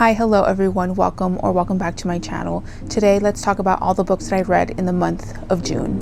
Hi, hello everyone, welcome back to my channel. Today let's talk about all the books that I read in the month of June.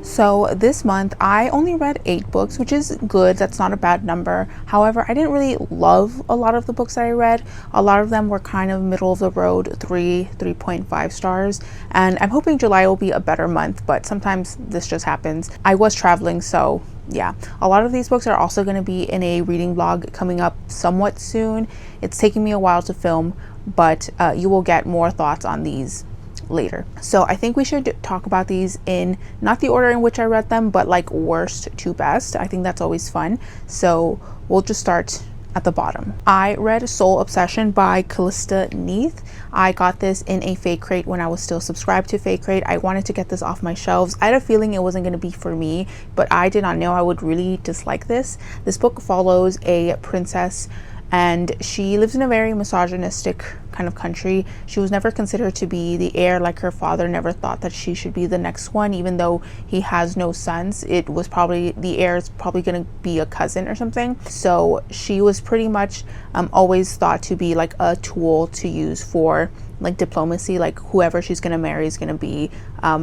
So this month I only read 8 books, which is good. That's not a bad number. However, I didn't really love a lot of the books that I read. A lot of them were kind of middle of the road, 3.5 stars. And I'm hoping July will be a better month, but sometimes this just happens. I was traveling, so yeah. A lot of these books are also going to be in a reading vlog coming up somewhat soon. It's taking me a while to film, but you will get more thoughts on these later. So I think we should talk about these in not the order in which I read them, but like worst to best. I think that's always fun. So we'll just start at the bottom. I read Soul Obsession by Kalista Neith. I got this in a Fake Crate when I was still subscribed to Fake Crate. I wanted to get this off my shelves. I had a feeling it wasn't going to be for me, but I did not know I would really dislike this. This book follows a princess and she lives in a very misogynistic kind of country. She was never considered to be the heir. Like her father never thought that she should be the next one, even though he has no sons. It was probably the heir is probably going to be a cousin or something. So she was pretty much always thought to be like a tool to use for like diplomacy. Like whoever she's going to marry is going to be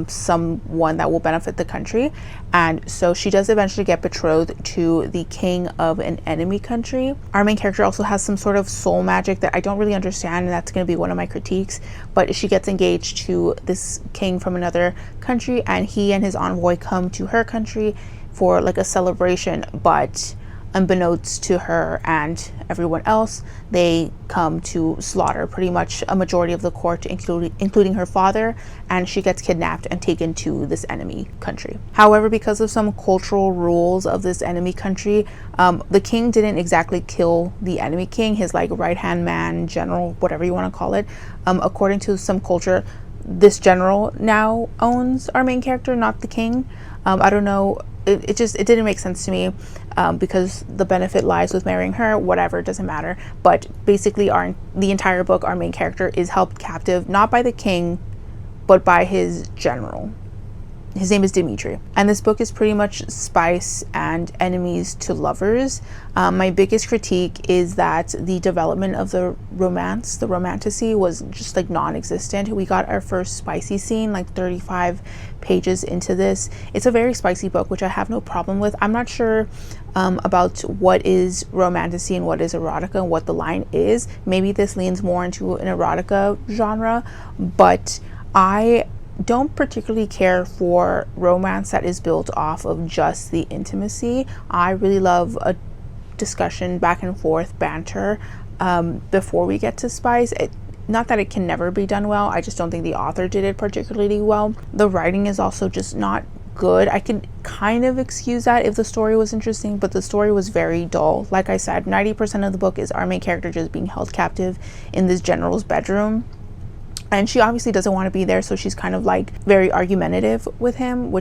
someone that will benefit the country. And so she does eventually get betrothed to the king of an enemy country. Our main character also has some sort of soul magic that I don't really understand, and that's going to be one of my critiques. But she gets engaged to this king from another country, and he and his envoy come to her country for like a celebration, but unbeknownst to her and everyone else, they come to slaughter pretty much a majority of the court, including her father, and she gets kidnapped and taken to this enemy country. However, because of some cultural rules of this enemy country, the king didn't exactly kill the enemy king, his like right-hand man, general, whatever you want to call it. According to some culture, this general now owns our main character, not the king. I don't know. It didn't make sense to me because the benefit lies with marrying her. Whatever, it doesn't matter. But basically the entire book, our main character is held captive not by the king but by his general. His name is Dimitri, and this book is pretty much spice and enemies to lovers. My biggest critique is that the development of the romance, the romantasy, was just like non-existent. We got our first spicy scene like 35 pages into this. It's a very spicy book, which I have no problem with. I'm not sure about what is romantasy and what is erotica and what the line is. Maybe this leans more into an erotica genre, but I don't particularly care for romance that is built off of just the intimacy. I really love a discussion, back and forth banter before we get to spice. Not that it can never be done well, I just don't think the author did it particularly well. The writing is also just not good. I can kind of excuse that if the story was interesting, but the story was very dull. Like I said, 90% of the book is our main character just being held captive in this general's bedroom. And she obviously doesn't want to be there, so she's kind of like very argumentative with him,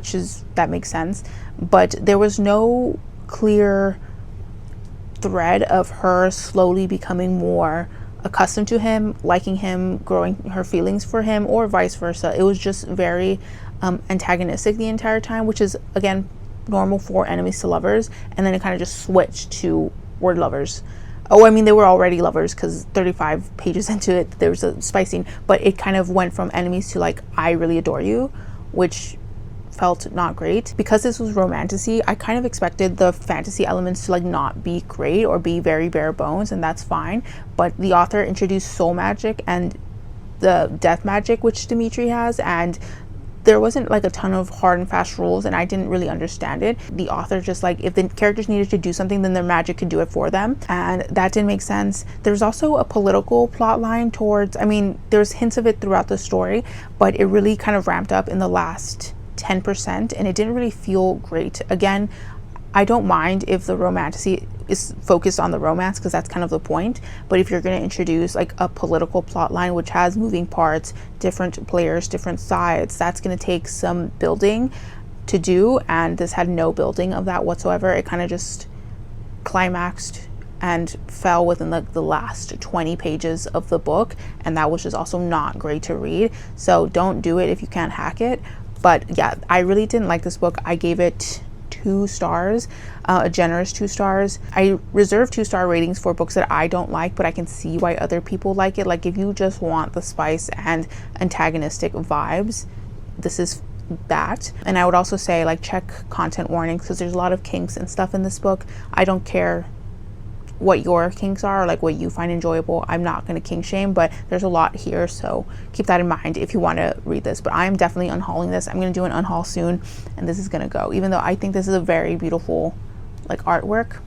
that makes sense. But there was no clear thread of her slowly becoming more accustomed to him, liking him, growing her feelings for him, or vice versa. It was just very antagonistic the entire time, which is, again, normal for enemies to lovers. And then it kind of just switched to word lovers. Oh, I mean, they were already lovers because 35 pages into it, there was a spice scene, but it kind of went from enemies to like, I really adore you, which felt not great. Because this was romantasy, I kind of expected the fantasy elements to like not be great or be very bare bones, and that's fine. But the author introduced soul magic and the death magic, which Dimitri has, and there wasn't like a ton of hard and fast rules, and I didn't really understand it. The author just like, if the characters needed to do something, then their magic could do it for them, and that didn't make sense. There's also a political plot line towards, I mean, there's hints of it throughout the story, but it really kind of ramped up in the last 10%, and it didn't really feel great. Again, I don't mind if the romantasy is focused on the romance, because that's kind of the point. But if you're going to introduce like a political plot line which has moving parts, different players, different sides, that's going to take some building to do, and this had no building of that whatsoever. It kind of just climaxed and fell within the last 20 pages of the book, and that was just also not great to read. So don't do it if you can't hack it. But yeah, I really didn't like this book. I gave it 2 stars, a generous 2 stars. I reserve 2-star ratings for books that I don't like, but I can see why other people like it. Like if you just want the spice and antagonistic vibes, this is that. And I would also say like check content warnings, because there's a lot of kinks and stuff in this book. I don't care what your kinks are, or like what you find enjoyable. I'm not going to kink shame, but there's a lot here, so keep that in mind if you want to read this. But I am definitely unhauling this. I'm going to do an unhaul soon, and this is going to go, even though I think this is a very beautiful like artwork.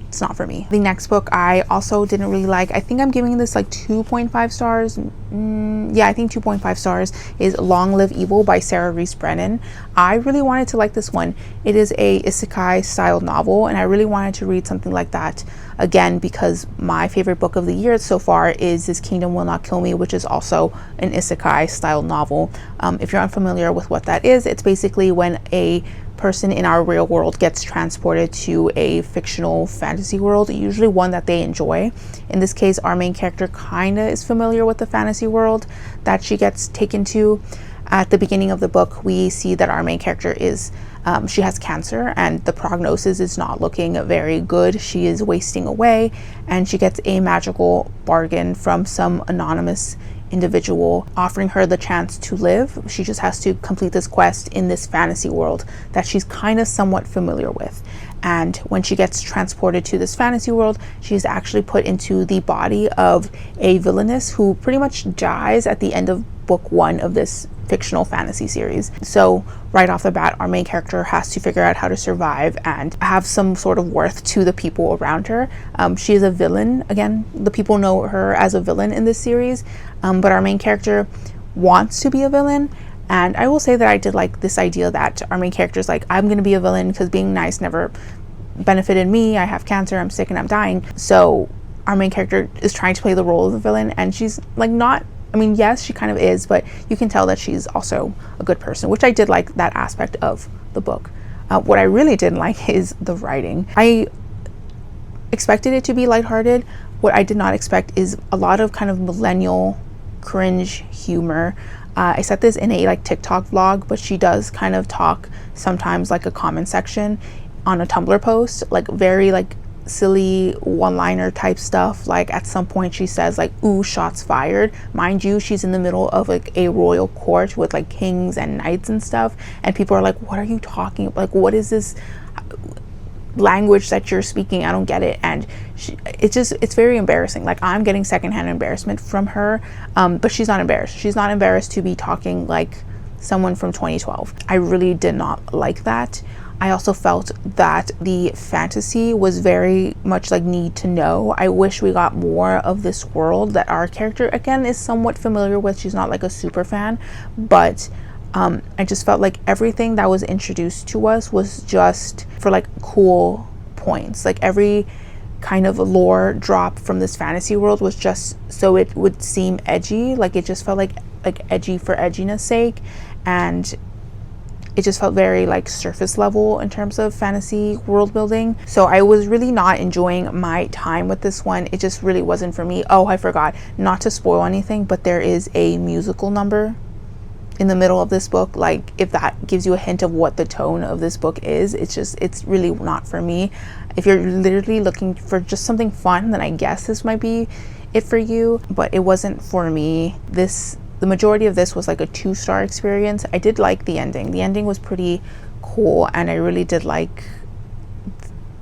It's not for me. The next book I also didn't really like. I think I'm giving this like 2.5 stars. Yeah, I think 2.5 stars is Long Live Evil by Rees Brennan. I really wanted to like this one. It is a isekai style novel, and I really wanted to read something like that again, because my favorite book of the year so far is This Kingdom Will Not Kill Me, which is also an isekai style novel. If you're unfamiliar with what that is, it's basically when a person in our real world gets transported to a fictional fantasy world, usually one that they enjoy. In this case, our main character kind of is familiar with the fantasy world that she gets taken to. At the beginning of the book, we see that our main character is she has cancer, and the prognosis is not looking very good. She is wasting away, and she gets a magical bargain from some anonymous individual offering her the chance to live. She just has to complete this quest in this fantasy world that she's kind of somewhat familiar with. And when she gets transported to this fantasy world, she's actually put into the body of a villainess who pretty much dies at the end of book 1 of this fictional fantasy series. So right off the bat, our main character has to figure out how to survive and have some sort of worth to the people around her. She is a villain. Again, the people know her as a villain in this series, but our main character wants to be a villain. And I will say that I did like this idea that our main character is like, I'm going to be a villain because being nice never benefited me. I have cancer, I'm sick, and I'm dying. So our main character is trying to play the role of the villain, and she's like not, I mean, yes, she kind of is, but you can tell that she's also a good person, which I did like that aspect of the book. What I really didn't like is the writing. I expected it to be lighthearted. What I did not expect is a lot of kind of millennial cringe humor. I said this in a like TikTok vlog, but she does kind of talk sometimes like a comment section on a Tumblr post, like very like silly one-liner type stuff. Like at some point she says like, ooh, shots fired. Mind you, she's in the middle of like a royal court with like kings and knights and stuff, and people are like, what are you talking about? Like, what is this language that you're speaking? I don't get it. And it's very embarrassing. Like, I'm getting secondhand embarrassment from her, but she's not embarrassed. She's not embarrassed to be talking like someone from 2012. I really did not like that. I also felt that the fantasy was very much like need to know. I wish we got more of this world that our character, again, is somewhat familiar with. She's not like a super fan, but I just felt like everything that was introduced to us was just for like cool points. Like every kind of lore drop from this fantasy world was just so it would seem edgy. Like it just felt like edgy for edginess sake, and it just felt very like surface level in terms of fantasy world building. So I was really not enjoying my time with this one. It just really wasn't for me. Oh, I forgot, not to spoil anything, but there is a musical number in the middle of this book. Like, if that gives you a hint of what the tone of this book is, it's really not for me. If you're literally looking for just something fun, then I guess this might be it for you, but it wasn't for me. The majority of this was like a 2-star experience. I did like the ending. The ending was pretty cool, and I really did like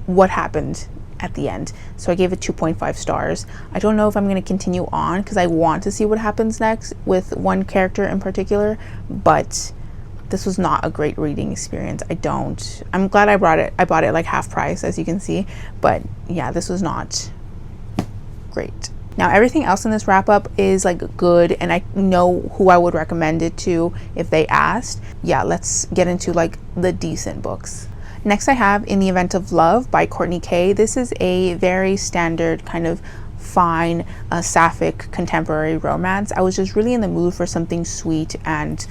what happened at the end. So I gave it 2.5 stars. I don't know if I'm going to continue on because I want to see what happens next with one character in particular, but this was not a great reading experience. I'm glad I bought it like half price, as you can see, but yeah, this was not great. Now, everything else in this wrap up is like good, and I know who I would recommend it to if they asked. Yeah, let's get into like the decent books. Next, I have In the Event of Love by Courtney K. This is a very standard kind of fine sapphic contemporary romance. I was just really in the mood for something sweet and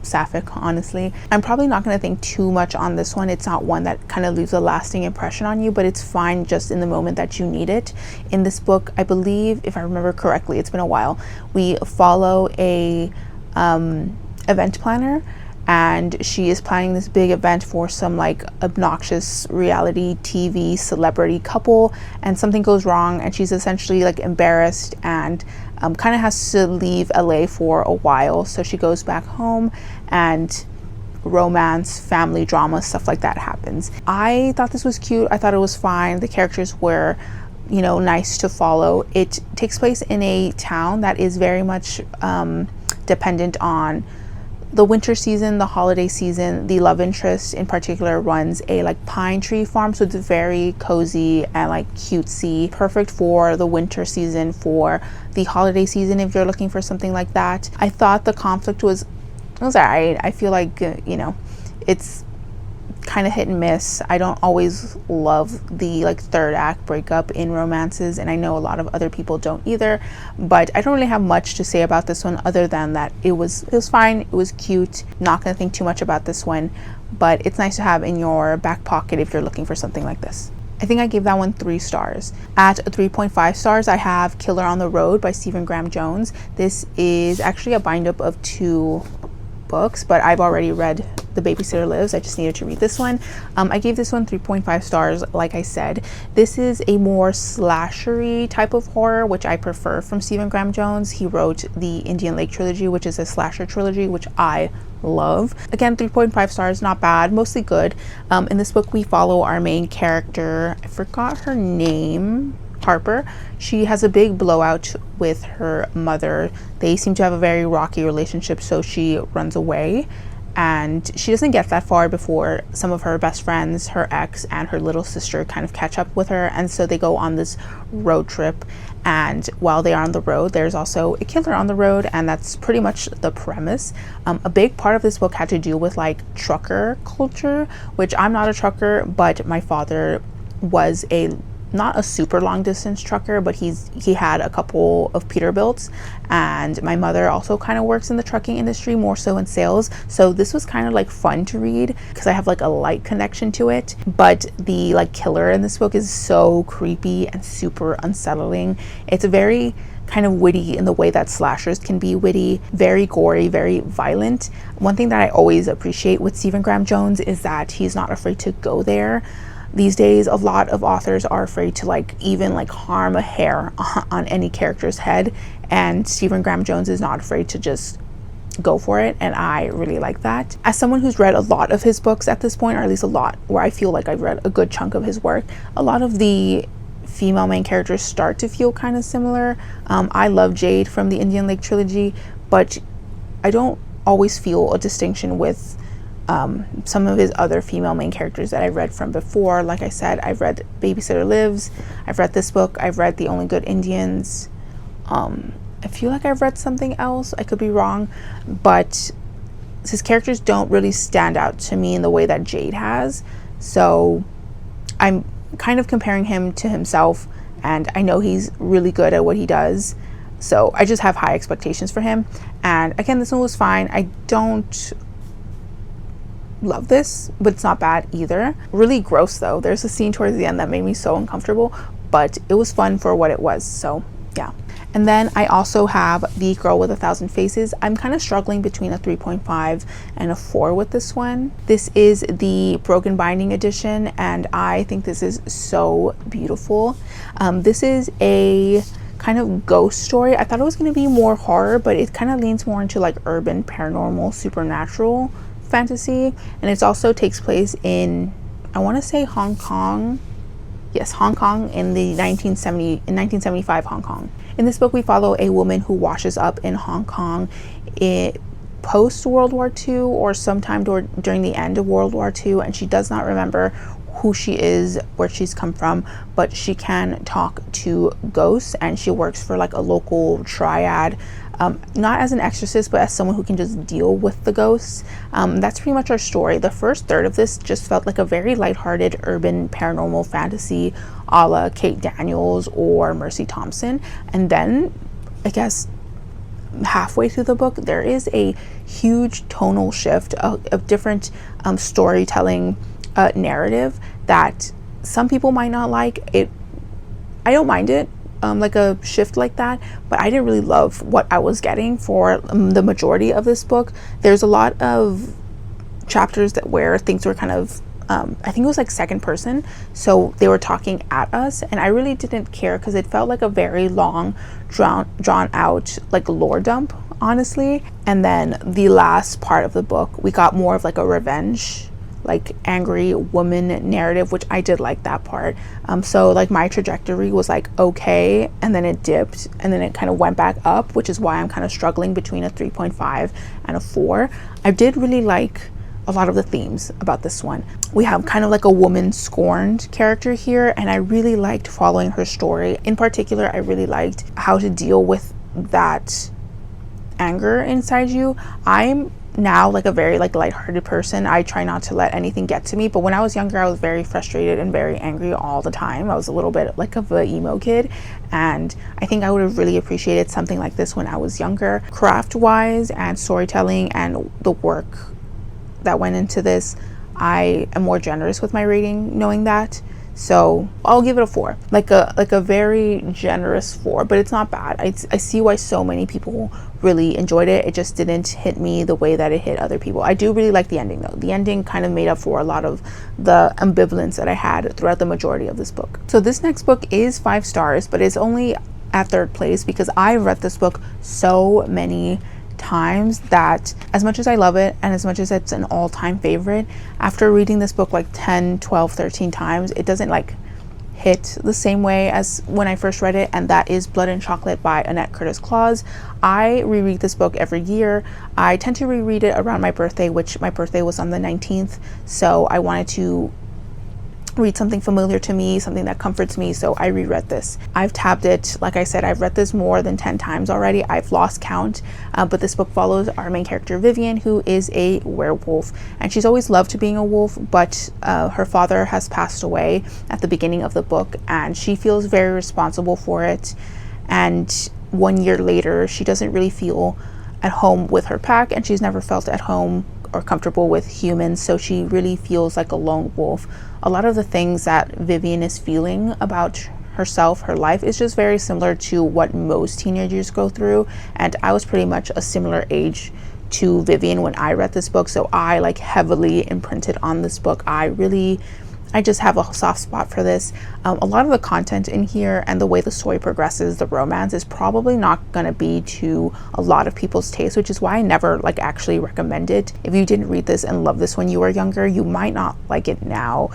sapphic, honestly. I'm probably not going to think too much on this one. It's not one that kind of leaves a lasting impression on you, but it's fine just in the moment that you need it. In this book, I believe, if I remember correctly, it's been a while, we follow a event planner, and she is planning this big event for some like obnoxious reality TV celebrity couple, and something goes wrong and she's essentially like embarrassed and kind of has to leave LA for a while. So she goes back home and romance, family drama, stuff like that happens. I thought this was cute. I thought it was fine. The characters were, you know, nice to follow. It takes place in a town that is very much dependent on the winter season, the holiday season. The love interest in particular runs a like pine tree farm, so it's very cozy and like cutesy, perfect for the winter season. For the holiday season, if you're looking for something like that, I thought the conflict was alright. I feel like you know, it's kind of hit and miss. I don't always love the like third act breakup in romances, and I know a lot of other people don't either, but I don't really have much to say about this one other than that it was fine, it was cute. Not gonna think too much about this one, but it's nice to have in your back pocket if you're looking for something like this. I think I gave that one 3 stars. At 3.5 stars, I have Killer on the Road by Stephen Graham Jones. This is actually a bind up of 2 books, but I've already read The Babysitter Lives. I just needed to read this one. I gave this one 3.5 stars. Like I said, this is a more slashery type of horror, which I prefer from Stephen Graham Jones. He wrote the Indian Lake trilogy, which is a slasher trilogy, which I love. Again, 3.5 stars, not bad, mostly good. In this book, we follow our main character. I forgot her name. Harper. She has a big blowout with her mother. They seem to have a very rocky relationship, so she runs away, and she doesn't get that far before some of her best friends, her ex and her little sister, kind of catch up with her, and so they go on this road trip. And while they are on the road, there's also a killer on the road, and that's pretty much the premise. A big part of this book had to do with like trucker culture, which I'm not a trucker, but my father was not a super long distance trucker, but he had a couple of Peterbilts, and my mother also kind of works in the trucking industry, more so in sales. So this was kind of like fun to read because I have like a light connection to it. But the like killer in this book is so creepy and super unsettling. It's very kind of witty in the way that slashers can be witty, very gory, very violent. One thing that I always appreciate with Stephen Graham Jones is that he's not afraid to go there. These days, a lot of authors are afraid to like even like harm a hair on any character's head, and Stephen Graham Jones is not afraid to just go for it, and I really like that. As someone who's read a lot of his books at this point, or at least a lot where I feel like I've read a good chunk of his work, a lot of the female main characters start to feel kind of similar. I love Jade from the Indian Lake trilogy, but I don't always feel a distinction with some of his other female main characters that I've read from before. Like I said, I've read Babysitter Lives, I've read this book, I've read The Only Good Indians. I feel like I've read something else, I could be wrong, but his characters don't really stand out to me in the way that Jade has. So I'm kind of comparing him to himself, and I know he's really good at what he does, so I just have high expectations for him. And again, this one was fine. I don't love this, but it's not bad either. Really gross though. There's a scene towards the end that made me so uncomfortable, but it was fun for what it was, so yeah. And then I also have The Girl with a Thousand Faces. I'm kind of struggling between a 3.5 and a 4 with this one. This is the Broken Binding edition, and I think this is so beautiful. This is a kind of ghost story. I thought it was going to be more horror, but it kind of leans more into like urban, paranormal, supernatural fantasy, and it also takes place in, I want to say, Hong Kong. Yes, Hong Kong in 1975 Hong Kong. In this book, we follow a woman who washes up in Hong Kong post World War II or sometime during the end of World War II, and she does not remember who she is, where she's come from, but she can talk to ghosts, and she works for like a local triad, not as an exorcist, but as someone who can just deal with the ghosts. That's pretty much our story. The first third of this just felt like a very lighthearted urban paranormal fantasy a la Kate Daniels or Mercy Thompson, and then I guess halfway through the book there is a huge tonal shift of different storytelling narrative that some people might not like. I don't mind it, like a shift like that, but I didn't really love what I was getting for the majority of this book. There's a lot of chapters that where things were kind of I think it was like second person, so they were talking at us, and I really didn't care because it felt like a very long drawn out like lore dump, honestly. And then the last part of the book, we got more of like a revenge, like angry woman narrative, which I did like that part. So like my trajectory was like okay, and then it dipped, and then it kind of went back up, which is why I'm kind of struggling between a 3.5 and a 4. I did really like a lot of the themes about this one. We have kind of like a woman scorned character here, and I really liked following her story. In particular, I really liked how to deal with that anger inside you. I'm now like a very like lighthearted person. I try not to let anything get to me, but when I was younger, I was very frustrated and very angry all the time. I was a little bit like of an emo kid, and I think I would have really appreciated something like this when I was younger. Craft wise and storytelling and the work that went into this, I am more generous with my rating knowing that, so I'll give it a 4, like a very generous 4, but it's not bad. I see why so many people really enjoyed it. It just didn't hit me the way that it hit other people. I do really like the ending though. The ending kind of made up for a lot of the ambivalence that I had throughout the majority of this book. So this next book is 5 stars, but it's only at 3rd place because I read this book so many times that as much as I love it and as much as it's an all-time favorite, after reading this book like 10, 12, 13 times, it doesn't like hit the same way as when I first read it, and that is Blood and Chocolate by Annette Klaus. I reread this book every year. I tend to reread it around my birthday, which my birthday was on the 19th, so I wanted to read something familiar to me, something that comforts me, so I reread this. I've tabbed it, like I said, I've read this more than 10 times already. I've lost count, but this book follows our main character Vivian, who is a werewolf, and she's always loved being a wolf, but her father has passed away at the beginning of the book, and she feels very responsible for it. And 1 year later, she doesn't really feel at home with her pack, and she's never felt at home or comfortable with humans, so she really feels like a lone wolf. A lot of the things that Vivian is feeling about herself, her life, is just very similar to what most teenagers go through, and I was pretty much a similar age to Vivian when I read this book, so I like heavily imprinted on this book. I just have a soft spot for this. A lot of the content in here and the way the story progresses, the romance, is probably not going to be to a lot of people's taste, which is why I never like actually recommend it. If you didn't read this and love this when you were younger, you might not like it now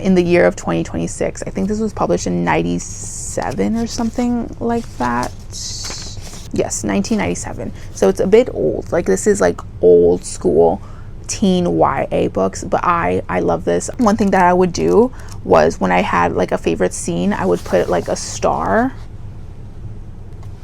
in the year of 2026. I think this was published in 97 or something like that. Yes, 1997. So it's a bit old. Like this is like old school teen YA books, but I love this. One thing that I would do was when I had like a favorite scene, I would put like a star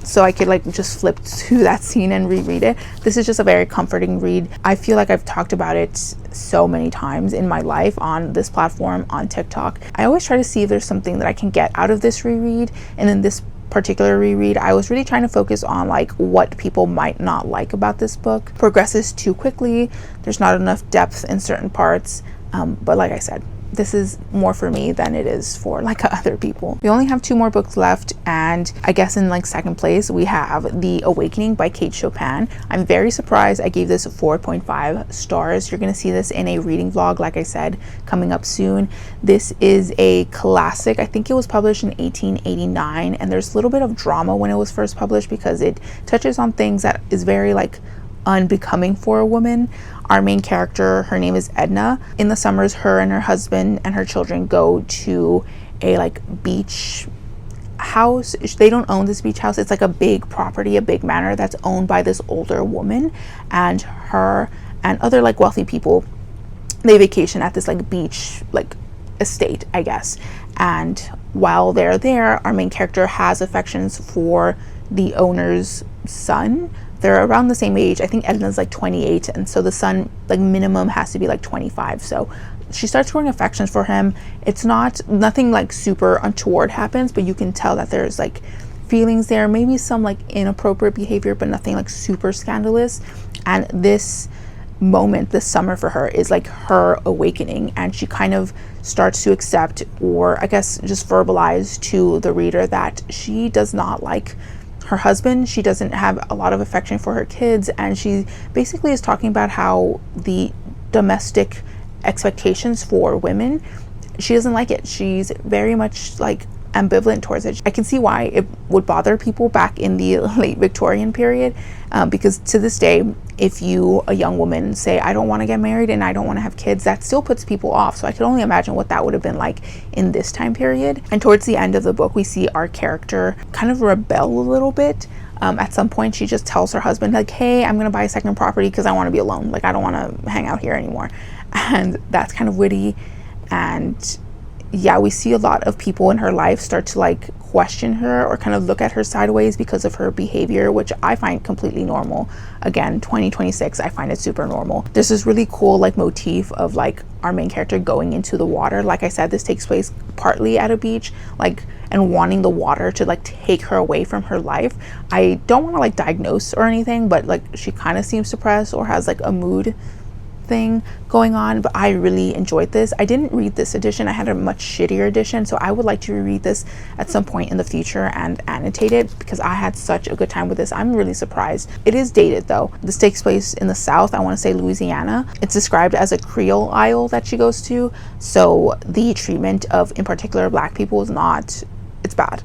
so I could like just flip to that scene and reread it. This is just a very comforting read. I feel like I've talked about it so many times in my life on this platform, on TikTok. I always try to see if there's something that I can get out of this reread, and in this particular reread, I was really trying to focus on like what people might not like about this book. Progresses too quickly, there's not enough depth in certain parts, but like I said, this is more for me than it is for like other people. We only have 2 more books left, and I guess in like 2nd place we have The Awakening by Kate Chopin. I'm very surprised I gave this 4.5 stars. You're gonna see this in a reading vlog, like I said, coming up soon. This is a classic. I think it was published in 1889, and there's a little bit of drama when it was first published because it touches on things that is very like unbecoming for a woman. Our main character, her name is Edna. In the summers, her and her husband and her children go to a like beach house. They don't own this beach house. It's like a big property, a big manor that's owned by this older woman, and her and other like wealthy people, they vacation at this like beach like estate, I guess. And while they're there, our main character has affections for the owner's son. They're around the same age. I think Edna's like 28, and so the son like minimum has to be like 25. So she starts growing affections for him. It's nothing like super untoward happens, but you can tell that there's like feelings there, maybe some like inappropriate behavior, but nothing like super scandalous. And this moment, this summer for her, is like her awakening, and she kind of starts to accept, or I guess just verbalize to the reader, that she does not like her husband. She doesn't have a lot of affection for her kids, and she basically is talking about how the domestic expectations for women, she doesn't like it. She's very much like ambivalent towards it. I can see why it would bother people back in the late Victorian period, because to this day, if you, a young woman, say, I don't want to get married and I don't want to have kids, that still puts people off. So I can only imagine what that would have been like in this time period. And towards the end of the book, we see our character kind of rebel a little bit. At some point, she just tells her husband, like, hey, I'm going to buy a second property because I want to be alone. Like, I don't want to hang out here anymore. And that's kind of witty. And yeah, we see a lot of people in her life start to like question her or kind of look at her sideways because of her behavior, which I find completely normal. Again, 2026, I find it super normal. There's this really cool like motif of like our main character going into the water. Like I said, this takes place partly at a beach, like, and wanting the water to like take her away from her life. I don't want to like diagnose or anything, but like she kind of seems depressed or has like a mood thing going on, but I really enjoyed this. I didn't read this edition. I had a much shittier edition, so I would like to reread this at some point in the future and annotate it because I had such a good time with this. I'm really surprised. It is dated though. This takes place in the South. I want to say Louisiana. It's described as a Creole isle that she goes to, so the treatment of, in particular, Black people is not, it's bad.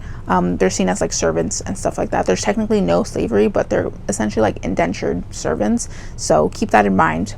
They're seen as like servants and stuff like that. There's technically no slavery, but they're essentially like indentured servants, so keep that in mind.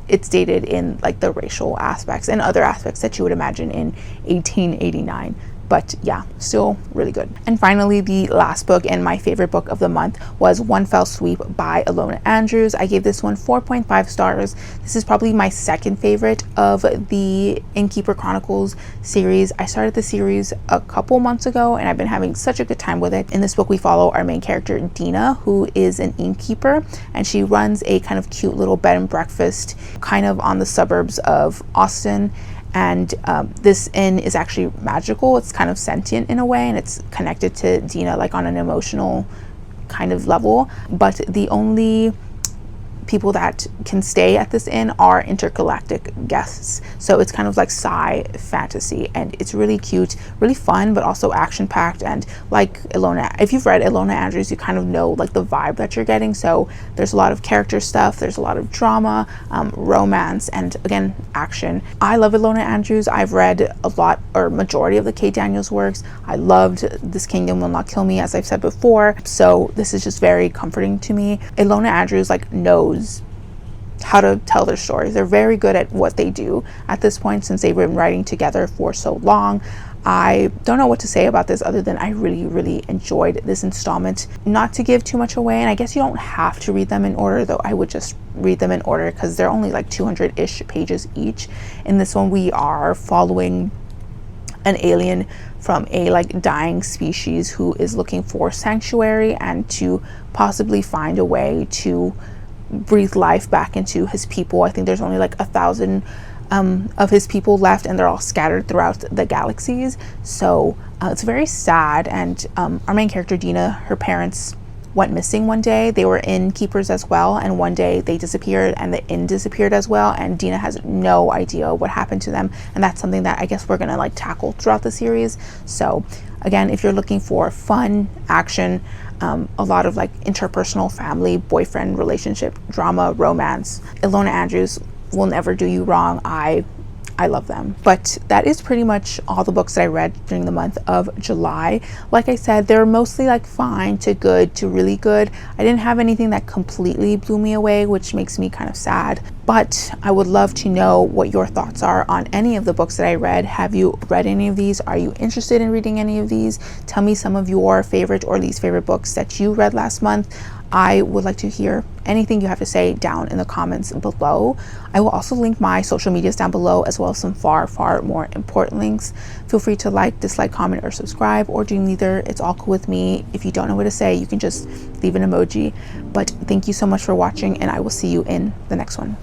It's dated in like the racial aspects and other aspects that you would imagine in 1889. But yeah, still really good. And finally, the last book and my favorite book of the month was One Fell Sweep by Ilona Andrews. I gave this one 4.5 stars. This is probably my second favorite of the Innkeeper Chronicles series. I started the series a couple months ago and I've been having such a good time with it. In this book, we follow our main character, Dina, who is an innkeeper, and she runs a kind of cute little bed and breakfast kind of on the suburbs of Austin. And this inn is actually magical. It's kind of sentient in a way, and it's connected to Dina like on an emotional kind of level. But the only people that can stay at this inn are intergalactic guests. So it's kind of like sci fantasy, and it's really cute, really fun, but also action packed. And like Ilona, if you've read Ilona Andrews, you kind of know like the vibe that you're getting. So there's a lot of character stuff, there's a lot of drama, romance, and again, action. I love Ilona Andrews. I've read a lot or majority of the Kate Daniels works. I loved This Kingdom Will Not Kill Me, as I've said before. So this is just very comforting to me. Ilona Andrews like knows how to tell their stories. They're very good at what they do at this point since they've been writing together for so long. I don't know what to say about this other than I really enjoyed this installment. Not to give too much away, and I guess you don't have to read them in order, though I would just read them in order because they're only like 200-ish pages each. In this one, we are following an alien from a like dying species who is looking for sanctuary and to possibly find a way to breathe life back into his people. I think there's only like 1,000 of his people left, and they're all scattered throughout the galaxies. So it's very sad. And our main character Dina, her parents went missing one day. They were innkeepers as well, and one day they disappeared and the inn disappeared as well, and Dina has no idea what happened to them. And that's something that I guess we're gonna like tackle throughout the series. So again, if you're looking for fun action, a lot of like interpersonal family boyfriend relationship drama, romance, Ilona Andrews will never do you wrong. I love them. But that is pretty much all the books that I read during the month of July. Like I said, they're mostly like fine to good to really good. I didn't have anything that completely blew me away, which makes me kind of sad. But I would love to know what your thoughts are on any of the books that I read. Have you read any of these? Are you interested in reading any of these? Tell me some of your favorite or least favorite books that you read last month. I would like to hear anything you have to say down in the comments below. I will also link my social medias down below, as well as some far more important links. Feel free to like, dislike, comment, or subscribe, or do neither. It's all cool with me. If you don't know what to say, you can just leave an emoji. But thank you so much for watching, and I will see you in the next one.